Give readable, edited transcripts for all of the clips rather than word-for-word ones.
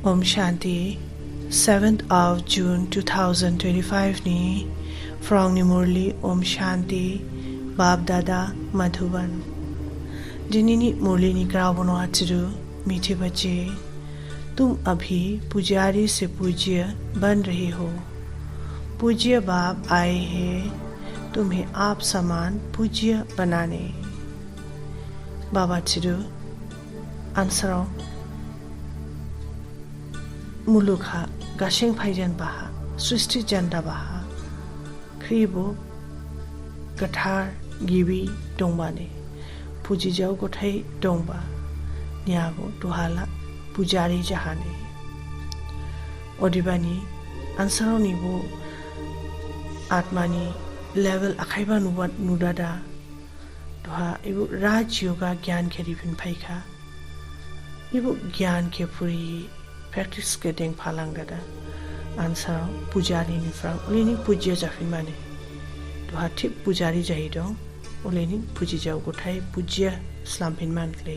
Om Shanti, 7th of June 2025 ni from Murli Om Shanti, Bab Dada Madhuban. जिन्हीं मुरली नि करावनो आचरू मीठे बच्चे, तुम अभी पुजारी से पूज्य बन रहे हो। पूज्य बाप आए हैं तुम्हें आप समान पूज्य बनाने। बाबा चिरू आंसरों मुलुखा गाशिंग फाइजन बाहा सृष्टि जंदा बाहा क्रीबो गठार गिबी डोंबाने पुजी जाओ गोठाई डोंबा न्याबो दुहाला पुजारी जहाने ओदिबानी आंसरों निबो आत्मानी लेवल अखाइबा नुदादा दुहा इबो राज योगा ज्ञान के रिफिन फाइखा इबो ज्ञान के पूरी practice के देंग फालांग दादा आंसरों पुजारी निफ्रां उलेनी पूज्य जाफिन माने दुहा ठीक पुजारी जाही दं उलेनी पुजी जाओ गोठाई पूज्य स्लाम्पिन मान ले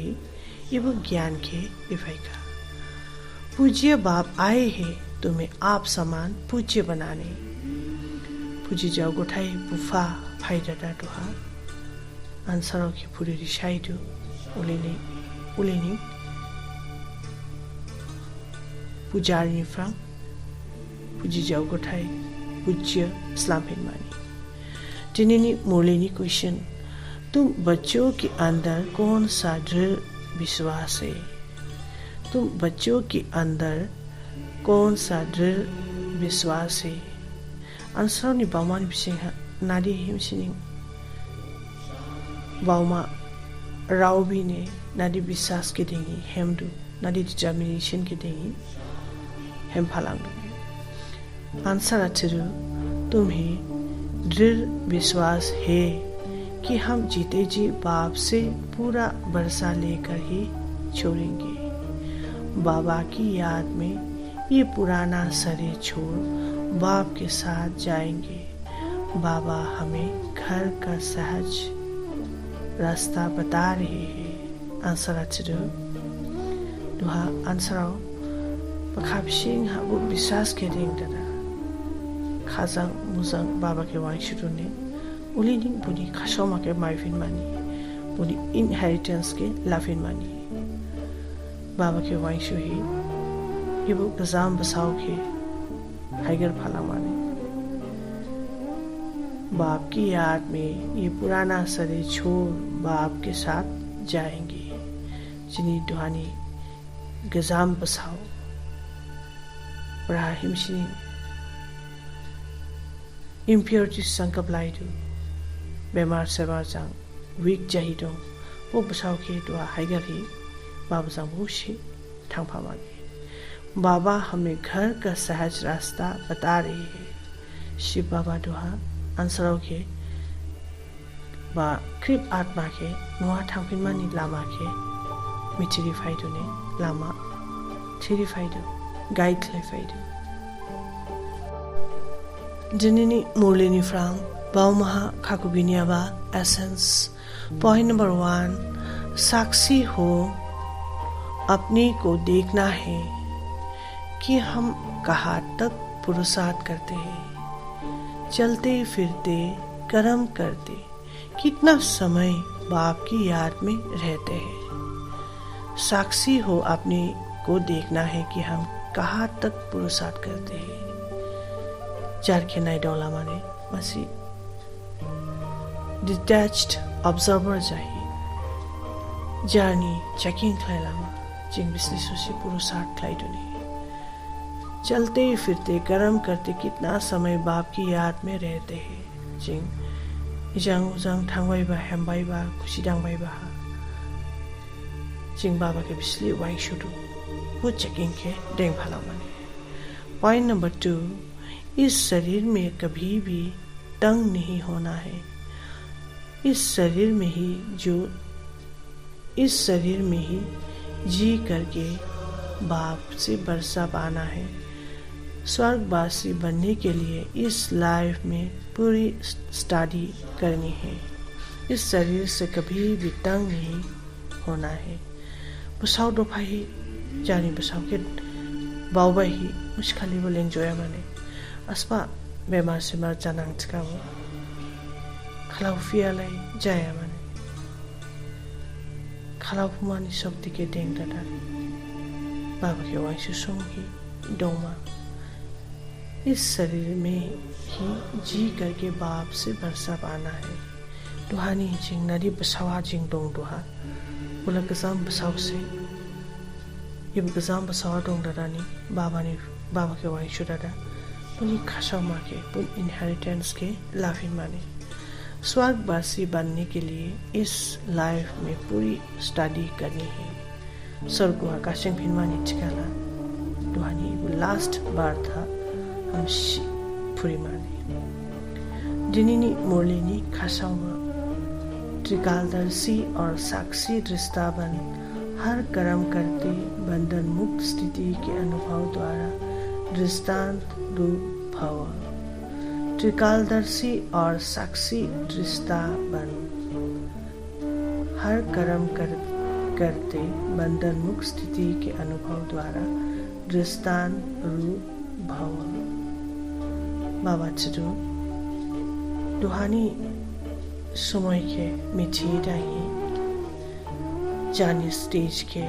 इबो ज्ञान के विफाइका पूज्य बाप आए हैं तुम्हें आप समान पूज्य बनाने पुजी जाओ गोठाई बुफा फाइ दादा दुहा आंसरों की पूरी रिशाई दो उलेनी पुजारी निफ्रां पुजी जाओ गोठाई पूज्य स्लाम्पिन मानी जिन्हें मुरली क्वेश्चन तुम बच्चों के अंदर कौन सा दृढ़ विश्वास है तुम बच्चों के अंदर कौन सा दृढ़ विश्वास है आंसरों नि बाउमा नि बिसिंहा नादी हिमसिनी बाउमा राउबी ने नादी विश्वास के देंगी हेमदु नादी डिटर्मिनेशन के देंगी हम फलांग आंसर अचरू तुम्हें दृढ़ विश्वास है कि हम जीते जी बाप से पूरा बरसा लेकर ही छोड़ेंगे बाबा की याद में ये पुराना शरीर छोड़ बाप के साथ जाएंगे बाबा हमें घर का सहज रास्ता बता रहे हैं आंसर अचरू दुहा आंसरों पखाबिशिंग हाबु विश्वास के देंग दादा खाजांग मुजांग बाबा के वांग शुरुने उलिनिंग बुनी खाशोमा के माइफिन मानी बुनी इनहेरिटेंस के लाफिन मानी बाबा के वांग शुही इबु गजाम बसाओ के हाइगर फाला माने बाप की याद में ये पुराना शरीर छोड़ बाप के साथ जाएंगे जिन्हीं दुहानी Gajam बसाओ Rahim sini impurity sangkap lai tu bemar sebar jang weak jahi dong वो बसाओ के दुआ हाइगर ही बाबा जामुशी ठंग पावांगे बाबा हमें घर का सहज रास्ता बता रही है शिव बाबा दुआ आंसरों के बा क्रिप आत्मा के नुआ ठंग मानी लामा के मिचिरी फाइडो ने लामा चिरी फाइडो guide clarified. Jinini Murlini Frank, Baumaha Kakubiniaba Essence. Point number 1. साक्षी हो अपने को देखना है कि हम कहाँ तक पुरुषार्थ करते हैं चलते फिरते कर्म करते कितना समय बाप की याद में रहते हैं साक्षी हो अपने को देखना है कि हम कहाँ तक पुरुषार्थ करते हैं जार के नाई डोला माने मसी डिटैच्ड ऑब्जर्वर चाहिए जार्नी चेकिंग खलामा जिंग बिस्ली सुसी पुरुषार्थ खलाइडुनी चलते फिरते कर्म करते कितना समय बाप की याद में रहते हैं जिंग इजांग उजांग थांगवाई बा हेमबाई बा खुशी डांगबाई बा जिंग बाबा के बिस्ली वाइंग शुरू वो चेकिंग के डेंग फला माने पॉइंट नंबर 2 इस शरीर में कभी भी तंग नहीं होना है इस शरीर में ही जी करके बाप से बरसा पाना है स्वर्गवासी बनने के लिए इस लाइफ में पूरी स्टडी करनी है इस शरीर से कभी भी तंग नहीं होना है बसाव दफाही जानी बसाव के बावबाही मुश्खाली बोल एंजॉय माने अस्पा बेमार सेमार जानांग चिकाबो खालाव फियालाई जाया माने खालाव पुमानी शक्ति के देंग दादा बाबा के वांशु सोंगी डोमा इस शरीर में ही जी करके बाप से बरसा पाना है दुहानी जिंग नदी बसावा जिंग डोंग दुहा बोला गजाम बसाव से ये गजाम बसावा डोंग दादा नी बाबा के वांशु दादा पुनी खासाव माँ के पुन इनहेरिटेंस के लाफिन माने स्वर्गवासी बनने के लिए इस लाइफ में पूरी स्टडी करनी है स्वर्ग आकाशिंग भिन्मानी चिकाला दुहानी वो लास्ट बार था हम पूरी माने जिनिनी मुरलीनी खासाव त्रिकालदर्शी और साक्षी दृष्टावन हर कर्म करते बंधन मुक्त स्थिति के अनुभव द्वारा दृष्टांत रूप भव त्रिकालदर्शी और साक्षी दृष्टावन हर कर्म करते बंधन मुक्त स्थिति के अनुभव द्वारा दृष्टांत रूप भव बाबा चुरू दुहानी समय के मिठी डाही जानी स्टेज के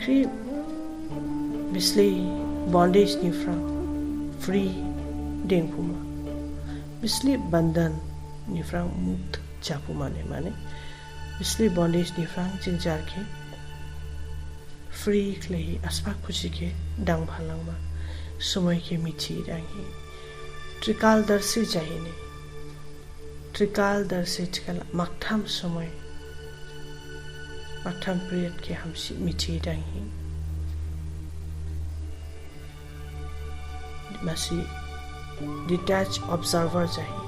क्रीप बिस्ले बॉन्डेज निफ्रा फ्री डेंगपुमा बिस्ले बंधन निफ्रा मुक्त चापू माने बिस्ले बॉन्डेज निफ्रा जिंजार के फ्री क्लेही अस्पा खुशी के डांग भालांगमा समय के मिठी डाही त्रिकालदर्शी चाहिए त्रिकालदर्शी चिकाला मकथाम समय मकथाम पीरियड के हम मिठी डाही मसी डिटैच ऑब्जर्वर चाहिए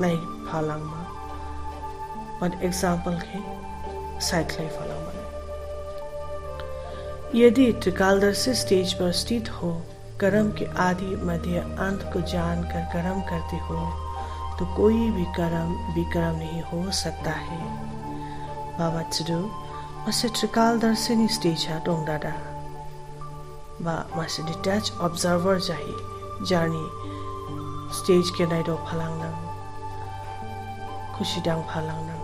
नहीं फालांगमा पर एग्जाम्पल के साइक्लाई फालांगमा यदि त्रिकालदर्शी स्टेज पर स्थित हो कर्म के आदि मध्य अंत को जानकर कर्म करते हो तो कोई भी कर्म विक्रम नहीं हो सकता है बाबा चुरू मसे त्रिकालदर्शी स्टेज है डोंग दादा बा मसे डिटैच ऑब्जर्वर चाहिए जानी स्टेज के नाइडो फलांगना खुशी डांग फलांगना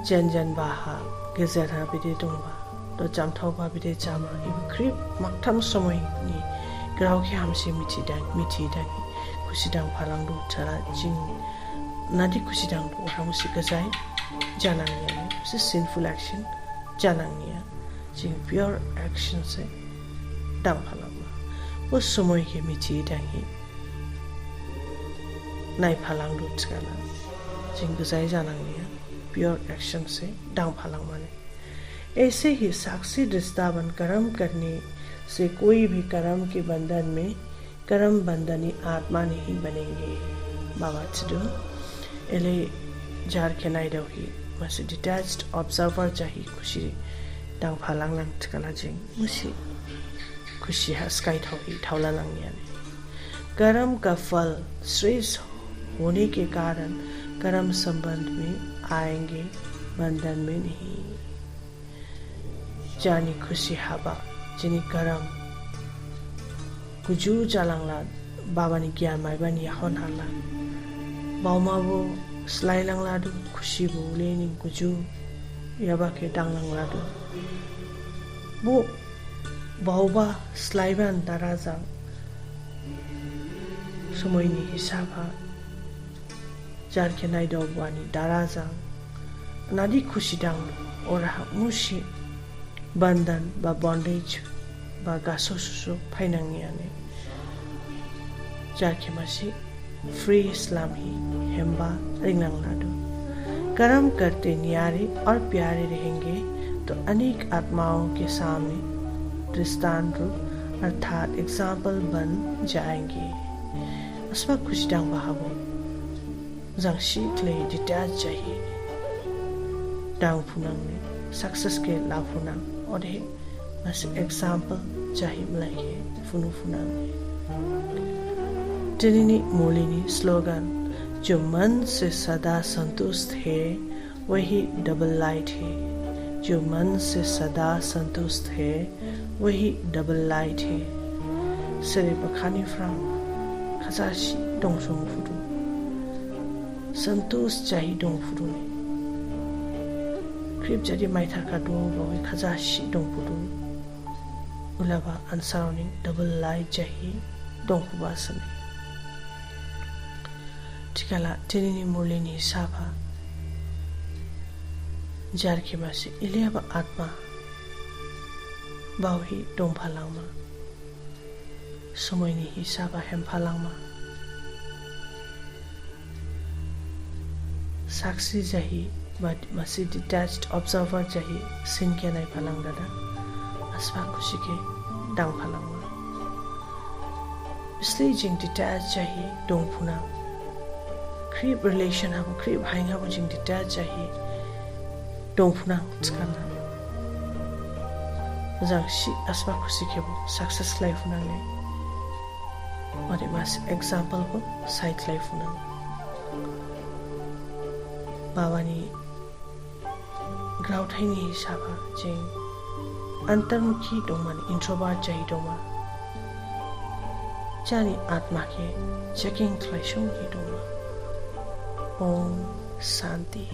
जन बाहा गेजेर हा बिदे दंबा तो जामथाव बा बिदे जामा इबो क्रिप मकथाम समय नि ग्राव के हमसे मिठी डांग खुशी डांग फलांगदो चला जिंग नादी खुशी डांग हमसे गजाय जानांगनिया से सिंफुल एक्शन जानांगनिया जिंग प्योर एक्शन से डांग फलांगमा उस समय के मिठी डांगी नाई फलांगदो चला जिंग गजाय जानांगनिया प्योर एक्शन से डांग फलांगमा ने ऐसे ही साक्षी दृष्टावन कर्म करने से कोई भी कर्म के बंधन में कर्म बंधनी आत्मा नहीं बनेंगे बाबा चुरू एले जार के नाई दौही मसे डिटैच्ड ऑब्जर्वर चाहिए खुशी डांग फालांग लांग चकला जिंग मुसी खुशी है स्काई थौही थौला लांगिया कर्म का फल श्रेष्ठ होने के कारण कर्म संबंध में आएंगे बंधन में नहीं जानी खुशी हाबा जिनी कर्म कुजू जालांगला बाबा नि ज्ञान माइबानी याखन हाला बाउमाबो स्लाइलांगलादु खुशी बोले नि कुजू याबा के डांगलांगलादु बो बाउबा स्लाइबान दाराजा समयनि हिसाबा जार के नाइदो बुआनी दाराजा नादी खुशी डांग और मुशी बंधन बा बॉन्डेज बा गासो सुसो फाइनांगियाने जाके मसी फ्री इस्लाम ही हेम्बा रिंगलांगलादो कर्म करते न्यारे और प्यारे रहेंगे तो अनेक आत्माओं के सामने दृष्टांत रूप अर्थात एग्जाम्पल बन जाएंगे अस्मा खुश डांग बहाबो जंगशी क्ले डिटैच चाहिए डांग फुनांग में सक्सेस के लाभ फुनांग और है बस एग्जाम्पल चाहिए मलाइए फुनु फुनांग जिनिनी मोलिनी स्लोगन जो मन से सदा संतुष्ट है वही डबल लाइट है जो मन से सदा संतुष्ट है वही डबल लाइट है। सेरे बखानी फ्राम खजाशी डोंगसों फुदू संतुष्ट जाही डोंग फुदू ने क्रिप जदि माइथा का दो बावे खजाशी डोंग फुदू उलाबा अनसाउनिंग डबल लाइट जाही डोंग फुबा सने टिकाला टेनिनी मुरलिनी हिसाबा जार के मासे इलियाबा आत्मा बावही डोंग फालांगमा समयनि हिसाबा हेम फालांगमा साक्षी जाही but masih detached observer jahi sin ke nai phalang dada aspa khushi ke dang phalang ma isliye jing detached jahi dong phuna creep relation ha creep haing ha jing detached jahi dong phuna skana jang shi aspa khushi ke success life na ne mari mas example ko side life na bawani ग्राउट हाइनि हिसाबा जिं अंतर्मुखी दंमान introvert जाहि दंमा जानि आत्मा के checking क्लाइशों की दंमा ओम शांति।